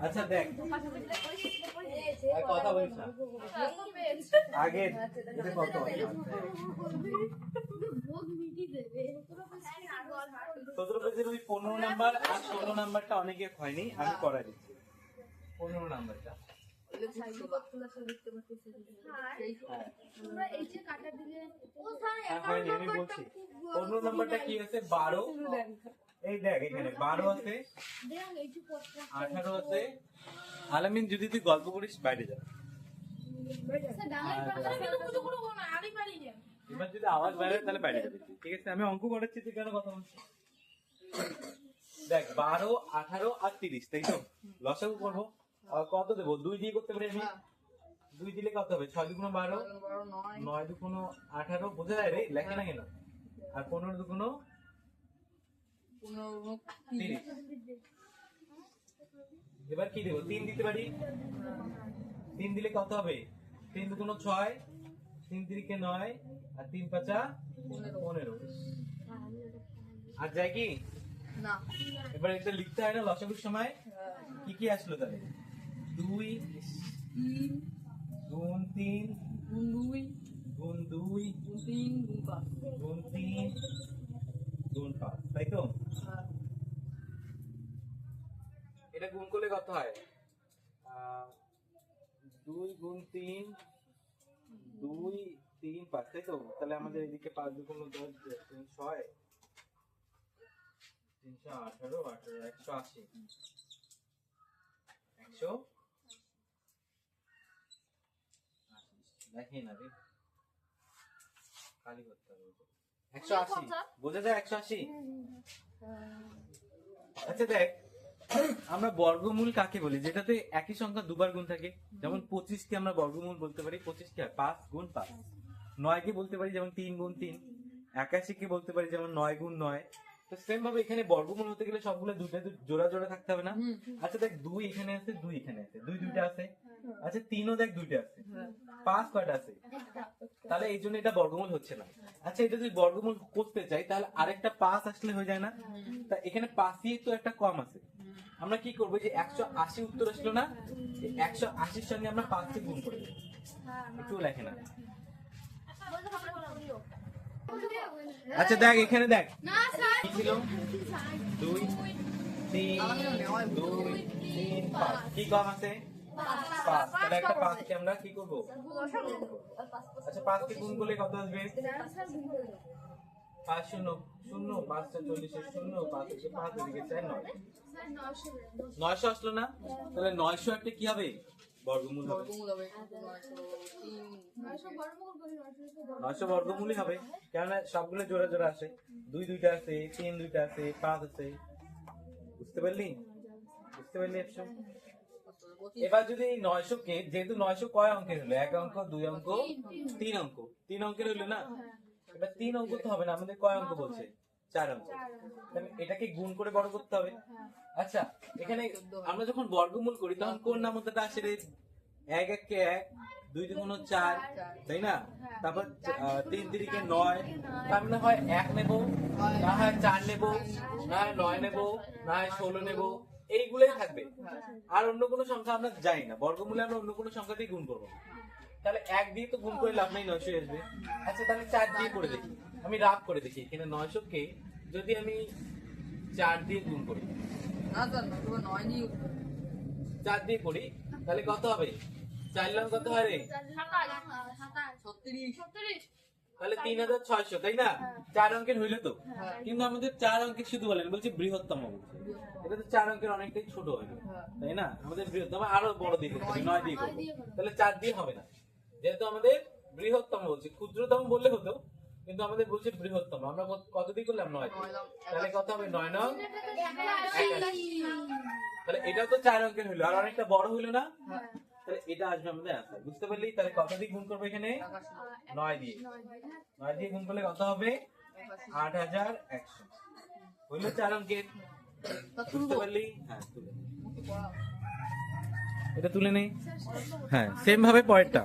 আচ্ছা দেখ কথা বলিস না আগে এটা কত 17 পেজের ওই 15 নাম্বার আর 16 নাম্বারটা অনেকে হয়নি, আমি করাই দিচ্ছি 15 নাম্বারটা। আমি বলছি 15 নাম্বারটা কি আছে 12, এই দেখ এখানে 12 আছে 18 আছে। আলামিন যদি তুই গল্প করিস বাইরে যা, এবার যদি আওয়াজ বাইরে তাহলে বাইরে যাবে, ঠিক আছে? আমি অঙ্ক করাচ্ছি, তুই কেন কথা বলছিস? দেখ 12, 18 আর 30, তাই তো? লসাগু করবো, কত দেবো? 2 দিয়ে করতে পারি আমি। 2 দিলে কত হবে? 6 দুগুণ 12, 9 দুগুণ 18, বোঝা যায় রে, লেখে না কেন? আর 15 দুগুণ 30। এবার কি দেবো? 3 দিতে পারি। 3 দিলে কত হবে? 3 দুগুণ 6, 3 তিরিকে 9 আর 3 পাঁচা 15। আর যায় কি না? এবার এটা লিখতে হয় না লসাগুর সময়? কি কি আসলো তাহলে? 2 গুণ 3 গুণ 2 গুণ 2 গুণ 3 গুণ 5 গুণ 3 গুণ 5, তাই তো? এটা গুণ করলে কত হয়? 2 গুণ 3 2 3 5, তাই তো? তাহলে আমাদের এদিকে 5 দুগুণ 10 6 318 180 দেখে না রে, খালি করতে হবে 180, বোঝা যায় 180? আচ্ছা দেখ, আমরা বর্গমূল কাকে বলি? যেটাতে একই সংখ্যা দুবার গুণ থাকে। যেমন 25 কে আমরা বর্গমূল বলতে পারি 25 কে 5 গুণ 5। 9 কে বলতে পারি যেমন 3 গুণ 3। 81 কে বলতে পারি যেমন 9 গুণ 9। তো সেম ভাবে এখানে বর্গমূল হতে গেলে সবগুলো দুটো জোড়া জোড়া থাকতে হবে না? আচ্ছা দেখ 2 এখানে আছে, 2 এখানে আছে, 2 দুইটা আছে। আচ্ছা 3 ও দেখ দুইটা আছে, 5 কয়টা আছে? তাহলে এই জন্য এটা বর্গমূল হচ্ছে না। আচ্ছা এটা যদি বর্গমূল করতে চাই তাহলে আরেকটা 5 আসলে হয়ে যায় না? তা এখানে 5ই তো একটা কম আছে। আমরা কি করবো? যে 180 উত্তর আসলো না, 180-র সঙ্গে আমরা 5 কে গুণ করে দেবো। একটু লেখে না? আচ্ছা দেখ এখানে দেখ কি ছিল? 2 3 2 3 5, কি কম আছে? 5। তাহলে একটা 5 কে আমরা কি করবো? আচ্ছা 5 কে গুণ করলে কত আসবে? 5 0 0 5 40 0 5 5 এদিকে 4 9 900 আসলো না? তাহলে 900 একটা কি হবে? বর্গমূল হবে। 900 বর্গমূলই হবে, কেননা সবগুলো জোড়া জোড়া আসে। 2 দুইটা আছে, 3 দুইটা আছে, 5 আছে। বুঝতে পারলি? বুঝতে পারলি? এবার যদি 900 কে, যেহেতু 900 কয় অঙ্কের হলো? 1 অঙ্ক, 2 অঙ্ক, 3 অঙ্ক, 3 অঙ্কের হলো না? এবার 3 অঙ্ক তো হবে না, আমাদের কয় অঙ্ক বলছে? 4 অঙ্ক। তাহলে এটাকে গুণ করে বড় করতে হবে। আচ্ছা এখানে আমরা যখন বর্গমূল করি তখন কোন নামতাটা আসে রে? 1 1 কে 1, 2 2 গুণ 4, তাই না? তারপর 3 3 কে 9, তার মানে হয় 1 নেব, না হয় 4 নেব, না হয় 9 নেব, না হয় 16 নেব, এইগুলাই থাকবে। আর অন্য কোনো সংখ্যা আমরা জানি না, বর্গমূলে আমরা অন্য কোনো সংখ্যাতেই গুণ করবো। তাহলে 1 দিয়ে তো গুণ করে লাভ নেই, 900 আসবে। আচ্ছা তাহলে 4 দিয়ে করে দেখি, আমি রাফ করে দেখি। এখানে 900 কে যদি আমি 4 দিয়ে গুণ করি, 4 দিয়ে করি, তাহলে কত হবে? 4 লাখ কত হয় রে? 36। তাহলে 3600, তাই না? 4 অঙ্কের হইলো তো। কিন্তু আমাদের 4 অঙ্কের শুধু বলেন, বলছি বৃহত্তম বলছে। এটা তো 4 অঙ্কের অনেকটাই ছোট হইলো, তাই না? আমাদের বৃহত্তম আরো বড় দিয়ে করতে হবে, 9 দিয়ে করবো। তাহলে 4 দিয়ে হবে না, যেহেতু আমাদের বৃহত্তম বলছে। ক্ষুদ্রতম বললে হতো, কিন্তু আমাদের বলছে বৃহত্তম। আমরা কত দিয়ে করলাম? 9 দিয়ে। তাহলে কত হবে? 9 9 81। তাহলে এটাও তো 4 অঙ্কের হইলো, আর অনেকটা বড় হইলো না? তাহলে এটা আসবে আমাদের আনসার। বুঝতে পারলি? তাহলে কত দিয়ে গুণ করবো এখানে? 9 দিয়ে। 9 দিয়ে গুণ করলে কত হবে? 8100 হইলো 4 অঙ্কের। বুঝতে পারলি? হ্যাঁ তুলে এটা তুলে নেই। হ্যাঁ সেম ভাবে পরেরটা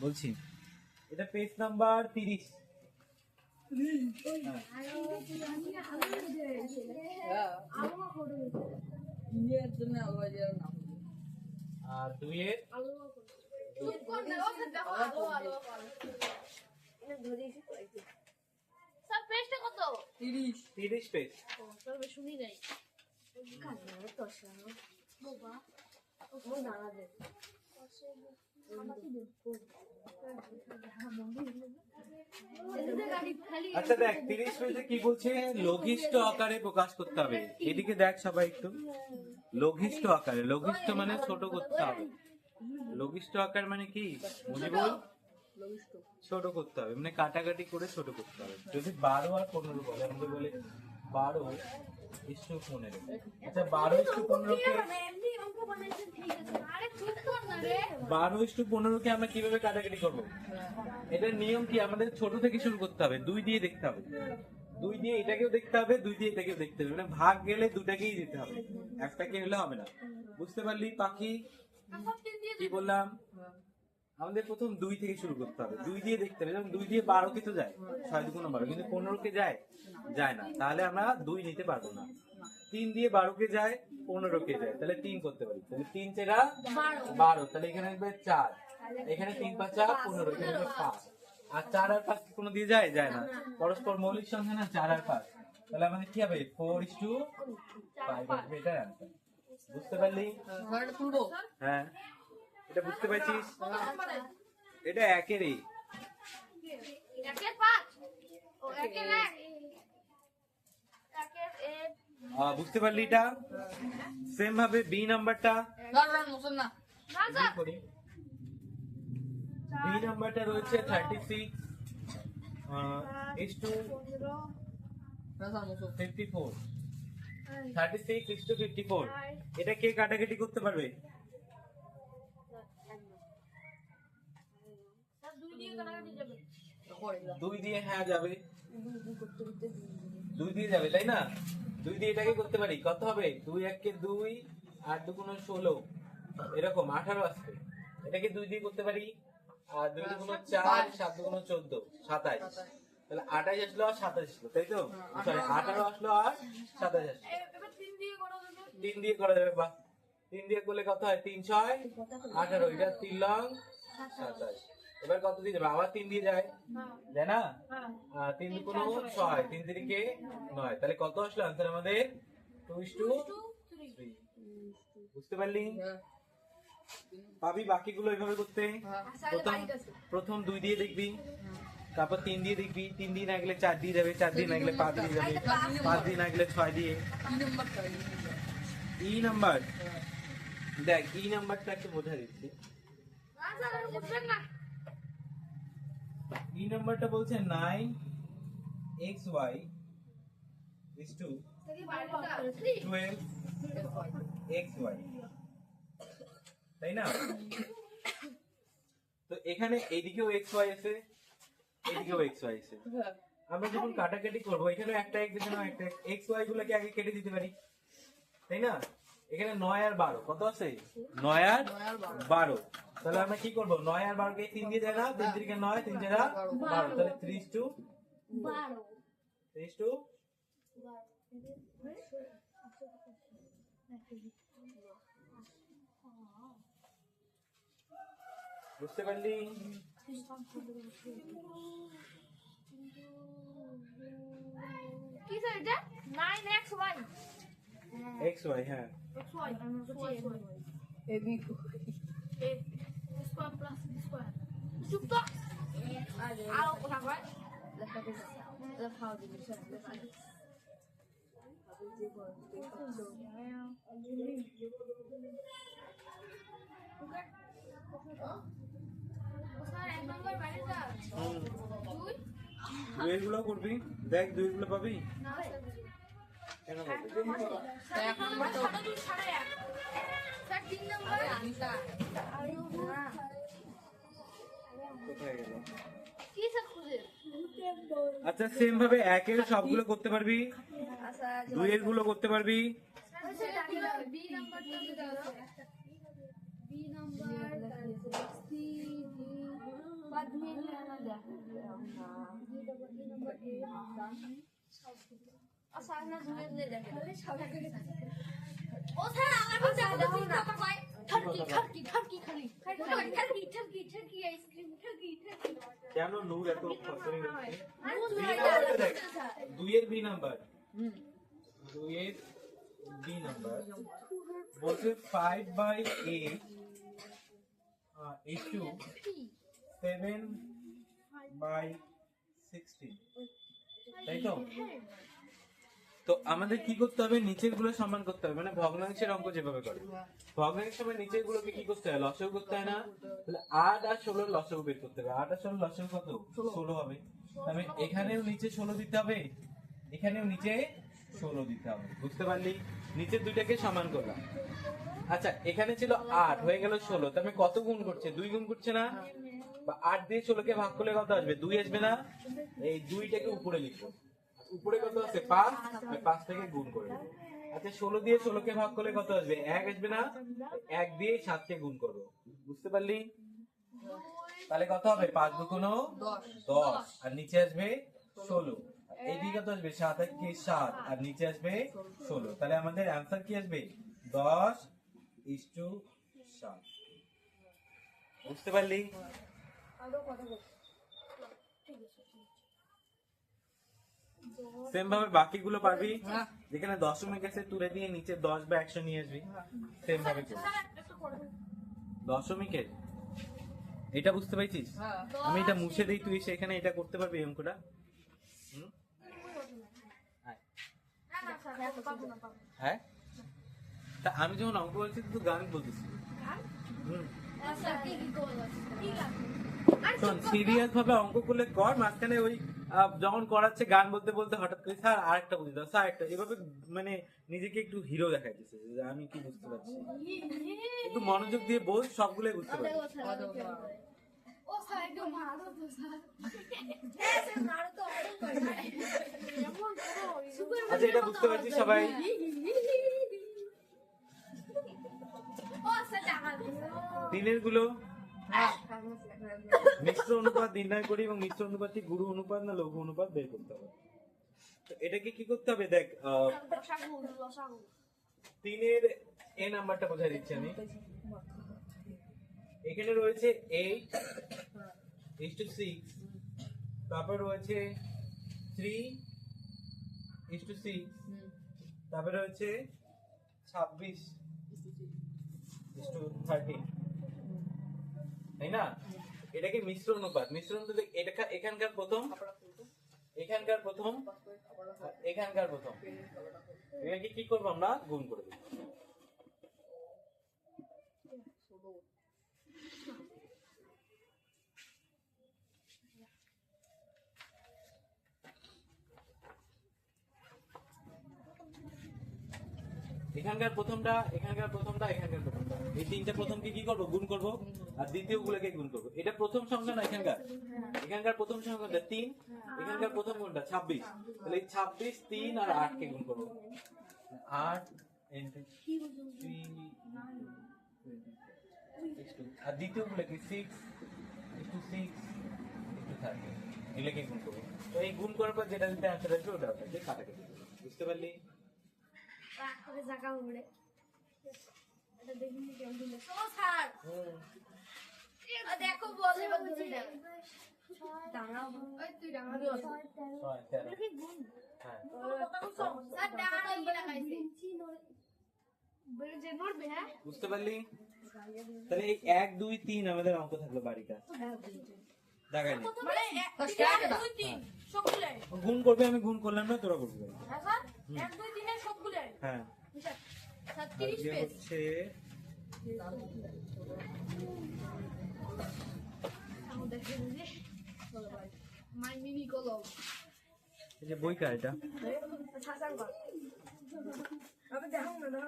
বলছি। এটা পেজ নাম্বার 30। আর 2 এর স্যার পেজটা কত? 30 পেজ। তবে শুনি নাই। বাবা ও দাঁড়া দে। আচ্ছা দেখ 30 পেজে কি বলছে, লঘিষ্ঠ আকারে প্রকাশ করতে হবে। এদিকে দেখ সবাই একটু, লঘিষ্ঠ আকারে, লঘিষ্ঠ মানে ছোট করতে হবে। লঘিষ্ঠ আকার মানে কি মুজিবুল? ছোট করতে হবে, মানে কাটাকাটি করে ছোট করতে হবে। যদি 12 আর 15 বলে, আমাদের বলে 12:15। আচ্ছা 12:15 কে 12:15 কে আমরা কিভাবে কাটাকাটি করবো? এটার নিয়ম কি? আমাদের ছোট থেকে শুরু করতে হবে, 2 দিয়ে দেখতে হবে, 2 দিয়ে এটাকেও দেখতে হবে, 2 দিয়ে এটাকেও দেখতে হবে। মানে ভাগ গেলে দুটাকেই দিতে হবে, একটাকে হলে হবে না। বুঝতে পারলি পাখি? কি বললাম? আমাদের প্রথম 2 থেকে শুরু করতে হবে, 2 দিয়ে দেখতে হবে। যেমন 2 দিয়ে 12 কে তো যায়, 6 2 12, কিন্তু 15 কে যায় যায় না, তাহলে আমরা 2 নিতে পারবো না। 3 দিয়ে 12 কে যায়, 15 কে যায়, তাহলে 3 করতে পারি। তাহলে 3 চেরা 12, তাহলে এখানে আসবে 4, এখানে 3 5 15, এখানে আসবে 5। আর 4 আর 5 কোনো দিয়ে যায় যায় না, পরস্পর মৌলিক সংখ্যা না 4 আর 5। তাহলে আমাদের কি হবে? 4:5 আসবে, এটার অ্যান্সার। বুঝতে পারলি? হ্যাঁ, এটা বুঝতে পারছিস? এটা একেরই, একের 5 ও একের 1 একের 1 বুঝতে পারলি? এটা সেম ভাবে বি নাম্বারটা, না স্যার বি নাম্বারটা রয়েছে 36 is to 54, 36 is to 54। এটা কে কাটাকাটি করতে পারবে? স্যার 2 দিয়ে কাটাকাটি যাবে। 2 দিয়ে, হ্যাঁ যাবে, 2 দিয়ে যাবে, তাই না? 2 দিয়ে এটাকে করতে পারি, কত হবে? 2 1 কে 2, 8 2 16, এরকম 18 আসবে। এটাকে 2 দিয়ে করতে পারি, আর 2 2 4, 7 2 14, 27। তাহলে 28 আসলো আর 27 আসলো, তাই তো? সরি, 18 আসলো আর 27 আসলো। এবার 3 দিয়ে করা যাবে। 3 দিয়ে করা যাবে, বাহ। 3 দিয়ে করলে কত হয়? 3 6 18, এটা 3 লং 27। এবার কত দিয়ে যাবে? আবার 3 দিয়ে যায়, যায় না? 3 2 6, 3 3 9, তাহলে কত আসলো आंसर আমাদের? 2:3। বুঝতে পারলি? পাবি বাকিগুলো এইভাবে করতে। প্রথম 2 দিয়ে দেখবি, তারপর 3 দিয়ে দেখবি, 3 দিয়ে না গেলে 4 দিয়ে যাবে, 4 দিয়ে না গেলে 5 দিয়ে যাবে, 5 দিয়ে না গেলে 6 দিয়ে। ই নাম্বার দেখ, ই নাম্বারটা একটু বোঝা দিচ্ছি। না স্যার আর বুঝবেন না। ই নাম্বারটা বলছে 9xy is to 12xy, তাই না? তো এখানে এইদিকেও xy আছে, এইদিকেও xy আছে। আমরা যখন কাটাকাটি করবো, এখানে একটা x, এখানেও একটা xy গুলোকে আগে কেটে দিতে পারি, তাই না? এখানে 9 আর 12 কত আছে? 9 আর 12। তাহলে আমরা কি করবো? 9 আর 12 কে 3 দিয়ে যায় না, 3 3 9, 3 4 12, তাহলে 3:12। বুঝতে পারলি? কি স্যার এটা? 9xy xy, হ্যাঁ। xy AB square plus square চুপ তো আর কথা কয় লেখাও দিবি স্যার স্যার এক নম্বর বাইরে যা দুই দুইয়ের গুলো করবি, দেখ দুইয়ের গুলো পাবি না কেন পাবি? স্যার এক নম্বর ছোট দুই 1.5 স্যার 3 নম্বর কোথায় গেল? কি স্যার খুঁজে আচ্ছা সেম ভাবে একের সবগুলো করতে পারবি, দুইয়ের গুলো করতে পারবি। B number B number C D বা দুই না দেখো আচ্ছা না দুই দেখে ও স্যার আমার কাছে দেখুন না ঠাকি খালি ঠাকি আইসক্রিম ঠাকি কেন নূর এত ফসরি হচ্ছে আর দেখ 2 এর বি নাম্বার 2 এর বি নাম্বার বলছে 5/8 ইনটু 7/16 তাই তো? তো আমাদের কি করতে হবে, নিচের গুলো সমান করতে হবে, মানে ভগ্নাংশের অঙ্ক যেভাবে করে ভগ্নাংশের সময় নিচের গুলোকে কি করতে হয়, লসাগু করতে হয় না? তাহলে 8 আর 16 লসাগু বের করতে হবে। 8 আর 16 লসাগু কত? 16 হবে। তবে এখানেও নিচে 16 দিতে হবে, এখানেও নিচে 16 দিতে হবে। বুঝতে পারলি? নিচের দুইটাকে সমান করলাম। আচ্ছা এখানে ছিল 8 হয়ে গেল 16, তবে কত গুণ করছে? 2 গুণ করছে না? বা 8 দিয়ে 16 কে ভাগ করলে কত আসবে? 2 আসবে না? এই 2টাকে উপরে লিখবো, উপরে কত আছে? 5, 5 থেকে গুণ করে দেবো। আচ্ছা 16 দিয়ে 16 কে ভাগ করলে কত আসবে? 1 আসবে না? 1 দিয়ে 7 কে গুণ করবো। বুঝতে পারলি? তাহলে কত হবে? 5 দুগুণ 10 আর নিচে আসবে 16। এইদিকে কত আসবে? 7 আর কি 7 আর নিচে আসবে 16। তাহলে আমাদের অ্যান্সার কি আসবে? 10:7। বুঝতে পারলি? সেম ভাবে বাকিগুলো পারবি, যেখানে দশমিক আছে তুলে দিয়ে নিচে 10 বা 100 নিয়ে আসবি। সেম ভাবে করবি। দশমিকের এটা বুঝতে পারছিস? আমি এটা মুছে দিই, তুই সেখানে এটা করতে পারবি এই অঙ্কটা? হুম? হ্যাঁ, তা আমি যখন অঙ্ক বলছি তুই গান বলতেছিস। হুম, শোন সিরিয়াস ভাবে অঙ্ক করলে কর, মাঝখানে ওই যখন করাচ্ছে গান বলতে বলতে হঠাৎ করে স্যার আরেকটা বুঝে দাও, স্যার একটা, এভাবে মানে নিজেকে একটু হিরো দেখাইতেছে যে আমি কি বুঝতে পারছি। একটু মনোযোগ দিয়ে বল, সবগুলোই বুঝতে পারবি। ও স্যার একটু মারো তো স্যার হ্যাঁ স্যার মারো তো অর্ডার করে এমন করো আচ্ছা এটা বুঝতে পারছিস সবাই? ও স্যার টাকা দিনের গুলো মিশ্র অনুপাত নির্ণয় করি এবং মিশ্র অনুপাতটি গুরু অনুপাত না লঘু অনুপাত বের করতে হবে। তো এটাকে কি করতে হবে? দেখ লসাগু 3 এর এ নাম্বারটা বোঝাই দিচ্ছি আমি। এখানে রয়েছে 8:6, তারপর রয়েছে 3:6, তারপরে রয়েছে 26:13, তাই না? এটাকে মিশ্র অনুপাত, মিশ্র অনুপাত এটা এখানকার প্রথম, এখানকার প্রথম, এখানকার প্রথম, এটাকে কি করবো আমরা? গুণ করে দেবো। এখানকার প্রথমটা, এখানকার প্রথমটা, এখানকার প্রথমটা, এই তিনটা প্রথমকে কি করবো? গুণ করব। আর দ্বিতীয় গুলোকে গুণ করব। এটা প্রথম সংখ্যা না এখানকার, এখানকার প্রথম সংখ্যাটা 3, এখানকার প্রথম কোনটা? 26। তাহলে এই 26, 3 আর 8 কে গুণ করব। 8 into 3 আর দ্বিতীয় গুলোকে 6 into 6 into 30 এগুলোকে গুণ করব। তো এই গুণ করার পর যেটা দিতে অ্যান্সার আসবে ওটা হবে, কাটাকাটি। বুঝতে পারলি? করে জায়গা উড়ে এটা দেখিনি কেমন দিলে ও স্যার দেখো বলে বুঝি না দাঁড়াও ওই তুই দাঁড়াও 6, 13 কি গুণ হ্যাঁ। স্যার দাঁড়াও কি লাগাইছি বলে যে নড়বে হ্যাঁ বুঝতে পারলি? তাহলে এই 1 2 3 আমাদের অঙ্ক থাকলো বাড়িটা দেখাই নি। মানে 1 2 3 সবগুলো গুণ করবে, আমি গুণ করলাম না, তোরা করবি। হ্যাঁ স্যার 1 2 3 এর সবগুলো হ্যাঁ, স্যার 30 আজকে পেজ হচ্ছে মাই মিমি কলম এই যে বই কার এটা? ছাসান কর আমি দেখুন না